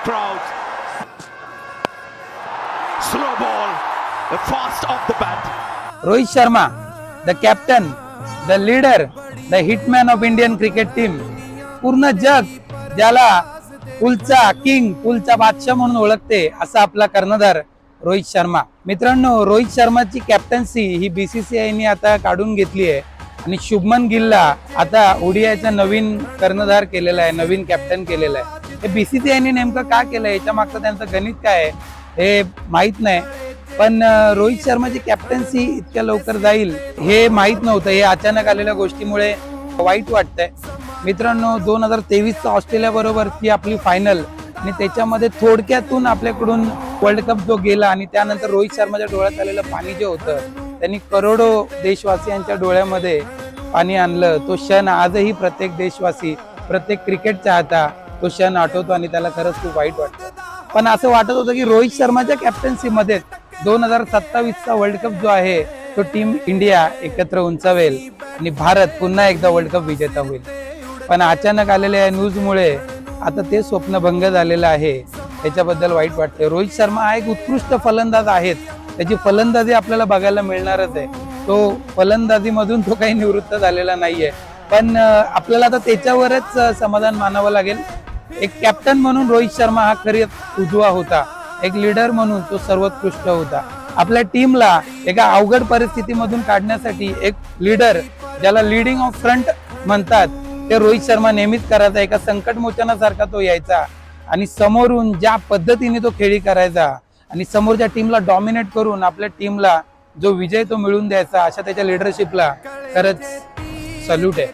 crowd. Slow ball, fast off the bat. Rohit Sharma, the captain, the leader, the hitman of Indian cricket team. पूर्ण जग ज्याला पुलचा king, पुलचा बादशाह म्हणून ओळखते असा आपला कर्णधार रोहित शर्मा. मित्रांनो, रोहित शर्माची कॅप्टन्सी ही बीसीसीआयने आता काढून घेतली आहे आणि शुभमन गिलला आता ओडीआयचा नवीन कर्णधार केलेला आहे, नवीन कॅप्टन केलेला आहे. हे बीसीसीआयने नेमकं का केलं, याच्या मागचं त्यांचं गणित काय आहे हे माहित नाही. पण रोहित शर्माची कॅप्टन्सी इतक्या लवकर जाईल हे माहित नव्हतं. हे अचानक आलेल्या गोष्टीमुळे वाईट वाटतंय. मित्रांनो, 2023चा ऑस्ट्रेलिया बरोबरची आपली फायनल आणि त्याच्यामध्ये थोडक्यातून आपल्याकडून वर्ल्ड कप जो गेला आणि त्यानंतर रोहित शर्माच्या डोळ्यात आलेलं पाणी जे होतं त्यांनी करोडो देशवासियांच्या डोळ्यामध्ये पाणी आणलं. तो क्षण आजही प्रत्येक देशवासी, प्रत्येक क्रिकेट चाहता तो क्षण आठवतो आणि त्याला खरंच खूप वाईट वाटतं. पण असं वाटत होतं की रोहित शर्माच्या कॅप्टन्सीमध्ये 2027चा वर्ल्ड कप जो आहे तो टीम इंडिया एकत्र उंचावेल आणि भारत पुन्हा एकदा वर्ल्ड कप विजेता होईल. पण अचानक आलेल्या न्यूजमुळे आता ते स्वप्न भंग झालेलं आहे. त्याच्याबद्दल वाईट वाटते. रोहित शर्मा हा एक उत्कृष्ट फलंदाज आहे. त्याची फलंदाजी आपल्याला बघायला मिळणारच आहे. तो फलंदाजीमधून तो काही निवृत्त झालेला नाहीये. पण आपल्याला आता त्याच्यावरच समाधान मानावं लागेल. एक कॅप्टन म्हणून रोहित शर्मा हा खरंच उजवा होता. एक लीडर म्हणून तो सर्वोत्कृष्ट होता. आपल्या टीमला एका अवघड परिस्थितीमधून काढण्यासाठी एक लीडर, ज्याला लीडिंग ऑफ फ्रंट म्हणतात, ते रोहित शर्मा नेहमीच करायचा. एका संकट मोचनासारखा तो यायचा आणि समोरून ज्या पद्धतीने तो खेळी करायचा आणि समोरच्या टीमला डॉमिनेट करून आपल्या टीमला जो विजय तो मिळवून द्यायचा, अशा त्याच्या लिडरशिपला खरंच सल्यूट आहे.